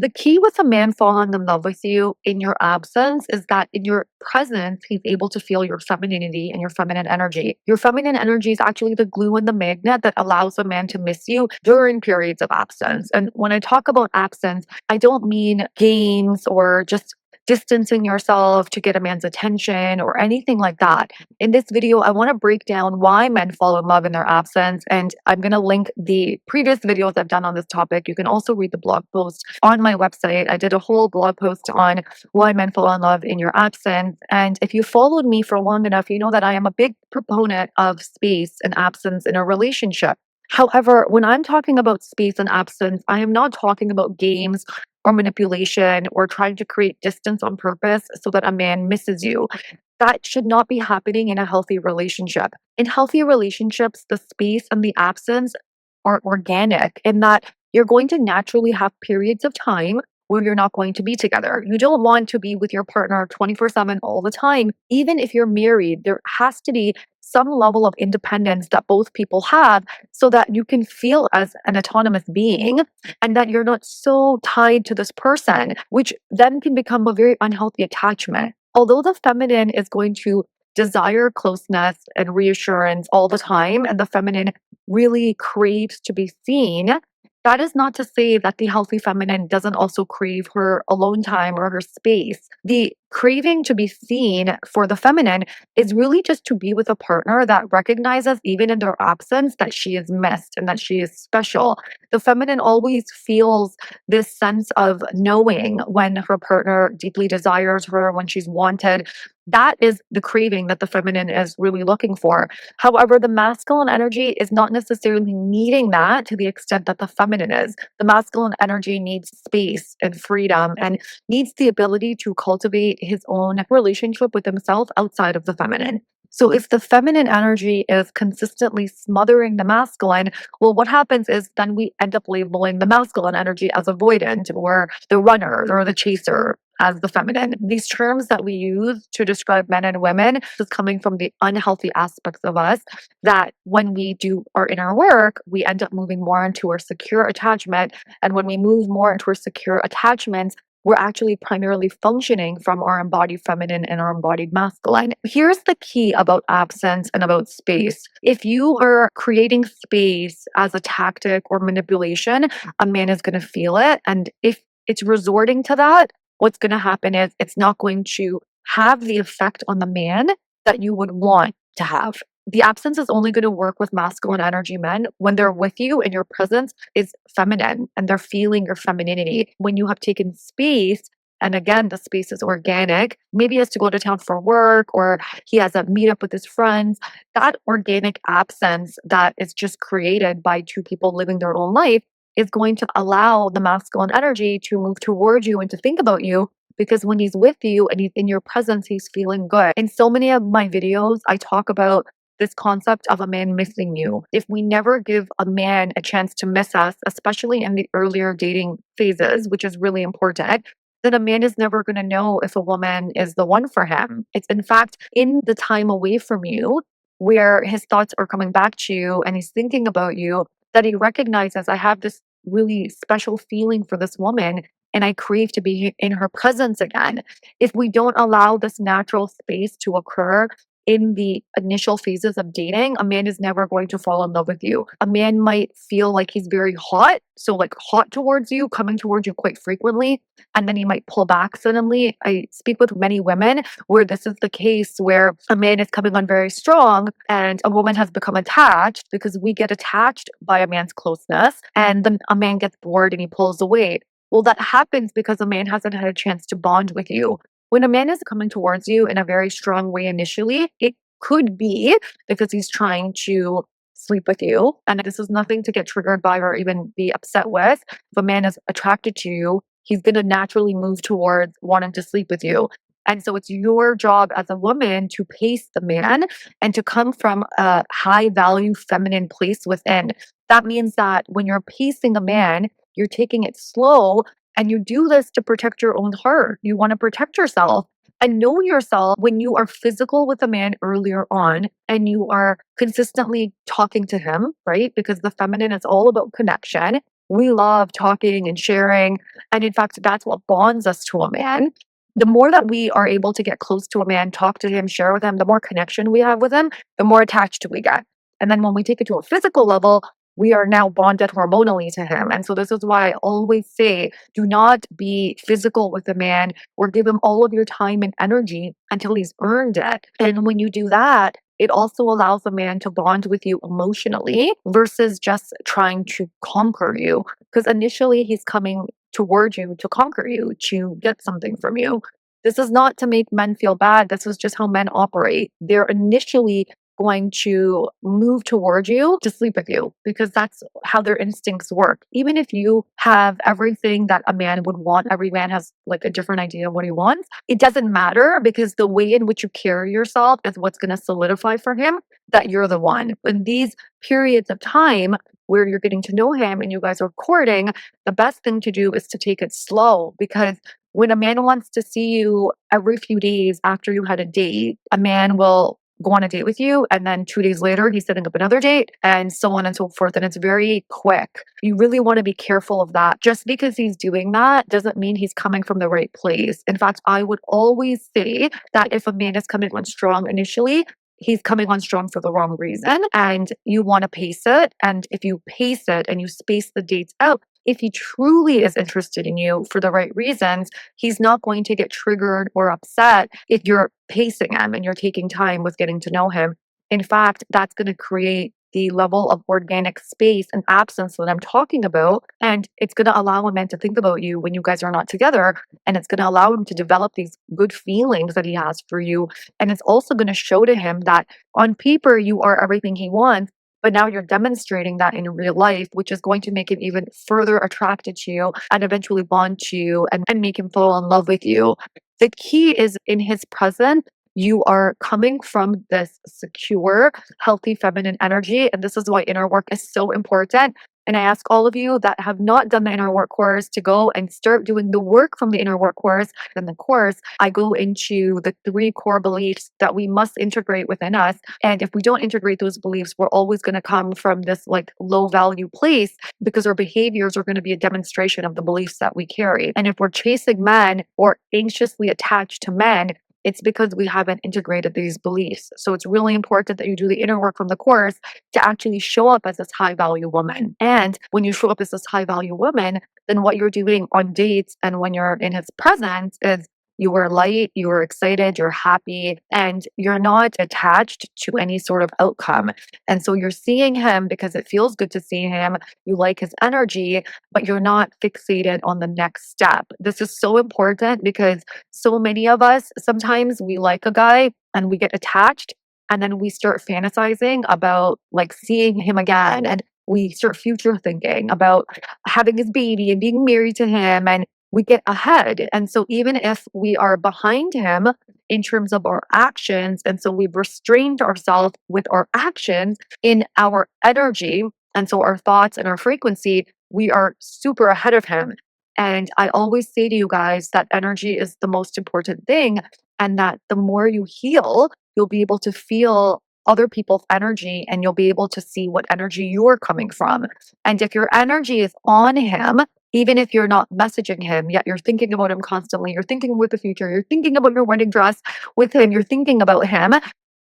The key with a man falling in love with you in your absence is that in your presence, he's able to feel your femininity and your feminine energy. Your feminine energy is actually the glue and the magnet that allows a man to miss you during periods of absence. And when I talk about absence, I don't mean games or just distancing yourself to get a man's attention or anything like that. In this video, I want to break down why men fall in love in their absence. And I'm going to link the previous videos I've done on this topic. You can also read the blog post on my website. I did a whole blog post on why men fall in love in your absence. And if you followed me for long enough, you know that I am a big proponent of space and absence in a relationship. However, when I'm talking about space and absence, I am not talking about games or manipulation or trying to create distance on purpose so that a man misses you. That should not be happening in a healthy relationship. In healthy relationships, the space and the absence are organic in that you're going to naturally have periods of time where you're not going to be together. You don't want to be with your partner 24/7 all the time. Even if you're married, there has to be some level of independence that both people have so that you can feel as an autonomous being and that you're not so tied to this person, which then can become a very unhealthy attachment. Although the feminine is going to desire closeness and reassurance all the time, and the feminine really craves to be seen, that is not to say that the healthy feminine doesn't also crave her alone time or her space. The craving to be seen for the feminine is really just to be with a partner that recognizes, even in their absence, that she is missed and that she is special. The feminine always feels this sense of knowing when her partner deeply desires her, when she's wanted. That is the craving that the feminine is really looking for. However, the masculine energy is not necessarily needing that to the extent that the feminine is. The masculine energy needs space and freedom and needs the ability to cultivate his own relationship with himself outside of the feminine. So if the feminine energy is consistently smothering the masculine, well, what happens is then we end up labeling the masculine energy as avoidant or the runner or the chaser as the feminine. These terms that we use to describe men and women is coming from the unhealthy aspects of us that when we do our inner work, we end up moving more into our secure attachment. And when we move more into our secure attachments, we're actually primarily functioning from our embodied feminine and our embodied masculine. Here's the key about absence and about space. If you are creating space as a tactic or manipulation, a man is going to feel it. And if it's resorting to that, what's going to happen is it's not going to have the effect on the man that you would want to have. The absence is only going to work with masculine energy men when they're with you and your presence is feminine and they're feeling your femininity. When you have taken space, and again, the space is organic, maybe he has to go to town for work or he has a meetup with his friends, that organic absence that is just created by two people living their own life is going to allow the masculine energy to move towards you and to think about you because when he's with you and he's in your presence, he's feeling good. In so many of my videos, I talk about this concept of a man missing you. If we never give a man a chance to miss us, especially in the earlier dating phases, which is really important, then a man is never going to know if a woman is the one for him. It's in fact in the time away from you where his thoughts are coming back to you and he's thinking about you that he recognizes I have this really special feeling for this woman and I crave to be in her presence again. If we don't allow this natural space to occur in the initial phases of dating, a man is never going to fall in love with you. A man might feel like he's very hot, so like hot towards you, coming towards you quite frequently, and then he might pull back suddenly. I speak with many women where this is the case where a man is coming on very strong and a woman has become attached because we get attached by a man's closeness and then a man gets bored and he pulls away. Well, that happens because a man hasn't had a chance to bond with you. When a man is coming towards you in a very strong way initially, it could be because he's trying to sleep with you. And this is nothing to get triggered by or even be upset with. If a man is attracted to you, he's going to naturally move towards wanting to sleep with you. And so it's your job as a woman to pace the man and to come from a high value feminine place within. That means that when you're pacing a man, you're taking it slow and you do this to protect your own heart. You want to protect yourself and know yourself when you are physical with a man earlier on and you are consistently talking to him, right? Because the feminine is all about connection. We love talking and sharing. And in fact, that's what bonds us to a man. The more that we are able to get close to a man, talk to him, share with him, the more connection we have with him, the more attached we get. And then when we take it to a physical level, we are now bonded hormonally to him. And so this is why I always say, do not be physical with a man or give him all of your time and energy until he's earned it. And when you do that, it also allows a man to bond with you emotionally versus just trying to conquer you. Because initially he's coming toward you to conquer you, to get something from you. This is not to make men feel bad. This is just how men operate. They're initially going to move toward you to sleep with you because that's how their instincts work. Even if you have everything that a man would want, every man has like a different idea of what he wants. It doesn't matter because the way in which you carry yourself is what's going to solidify for him that you're the one. In these periods of time where you're getting to know him and you guys are courting, the best thing to do is to take it slow because when a man wants to see you every few days after you had a date, a man will go on a date with you and then 2 days later he's setting up another date and so on and so forth, and it's very quick. You really want to be careful of that. Just because he's doing that doesn't mean he's coming from the right place. In fact, I would always say that if a man is coming on strong initially, he's coming on strong for the wrong reason and you want to pace it. And if you pace it and you space the dates out, if he truly is interested in you for the right reasons, he's not going to get triggered or upset if you're pacing him and you're taking time with getting to know him. In fact, that's going to create the level of organic space and absence that I'm talking about. And it's going to allow a man to think about you when you guys are not together. And it's going to allow him to develop these good feelings that he has for you. And it's also going to show to him that on paper, you are everything he wants. But now you're demonstrating that in real life, which is going to make him even further attracted to you and eventually bond to you and make him fall in love with you. The key is in his present, you are coming from this secure, healthy feminine energy. And this is why inner work is so important. And I ask all of you that have not done the inner work course to go and start doing the work from the inner work course. In the course, I go into the 3 core beliefs that we must integrate within us. And if we don't integrate those beliefs, we're always going to come from this like low value place because our behaviors are going to be a demonstration of the beliefs that we carry. And if we're chasing men or anxiously attached to men, it's because we haven't integrated these beliefs. So it's really important that you do the inner work from the course to actually show up as this high value woman. And when you show up as this high value woman, then what you're doing on dates and when you're in his presence is you are light, you are excited, you're happy, and you're not attached to any sort of outcome. And so you're seeing him because it feels good to see him. You like his energy, but you're not fixated on the next step. This is so important because so many of us, sometimes we like a guy and we get attached and then we start fantasizing about like seeing him again and we start future thinking about having his baby and being married to him and we get ahead. And so even if we are behind him in terms of our actions, and so we've restrained ourselves with our actions in our energy, and so our thoughts and our frequency, we are super ahead of him. And I always say to you guys that energy is the most important thing, and that the more you heal, you'll be able to feel other people's energy and you'll be able to see what energy you're coming from. And if your energy is on him, even if you're not messaging him, yet you're thinking about him constantly, you're thinking about the future, you're thinking about your wedding dress with him, you're thinking about him,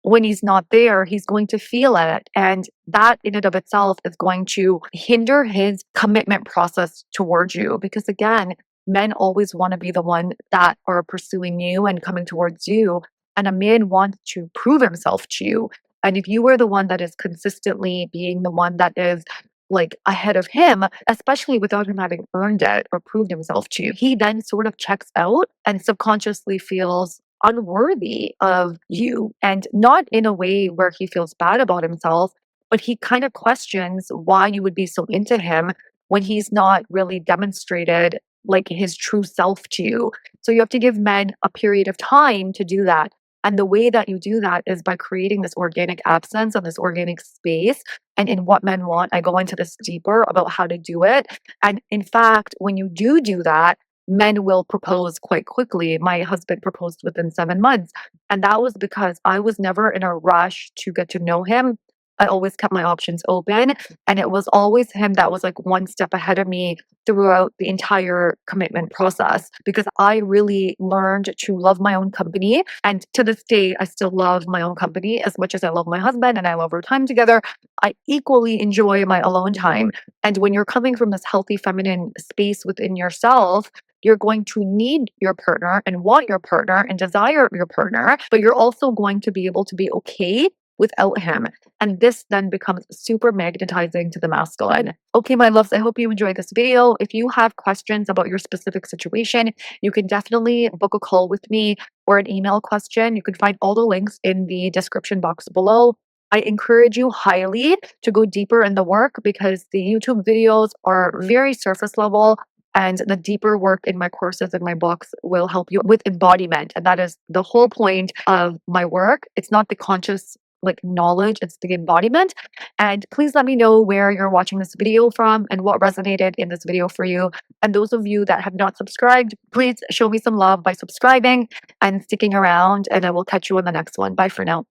when he's not there, he's going to feel it. And that in and of itself is going to hinder his commitment process towards you. Because again, men always want to be the one that are pursuing you and coming towards you. And a man wants to prove himself to you. And if you are the one that is consistently being the one that is like ahead of him, especially without him having earned it or proved himself to you, he then sort of checks out and subconsciously feels unworthy of you. And not in a way where he feels bad about himself, but he kind of questions why you would be so into him when he's not really demonstrated like his true self to you. So you have to give men a period of time to do that. And the way that you do that is by creating this organic absence and this organic space. And in what men want, I go into this deeper about how to do it. And in fact, when you do that, men will propose quite quickly. My husband proposed within 7 months. And that was because I was never in a rush to get to know him. I always kept my options open. And it was always him that was like one step ahead of me throughout the entire commitment process because I really learned to love my own company. And to this day, I still love my own company as much as I love my husband and I love our time together. I equally enjoy my alone time. And when you're coming from this healthy feminine space within yourself, you're going to need your partner and want your partner and desire your partner, but you're also going to be able to be okay without him. And this then becomes super magnetizing to the masculine. Okay, my loves, I hope you enjoyed this video. If you have questions about your specific situation, you can definitely book a call with me or an email question. You can find all the links in the description box below. I encourage you highly to go deeper in the work because the YouTube videos are very surface level and the deeper work in my courses and my books will help you with embodiment. And that is the whole point of my work. It's not the conscious like knowledge, it's the embodiment. And please let me know where you're watching this video from and what resonated in this video for you. And those of you that have not subscribed, please show me some love by subscribing and sticking around. And I will catch you on the next one. Bye for now.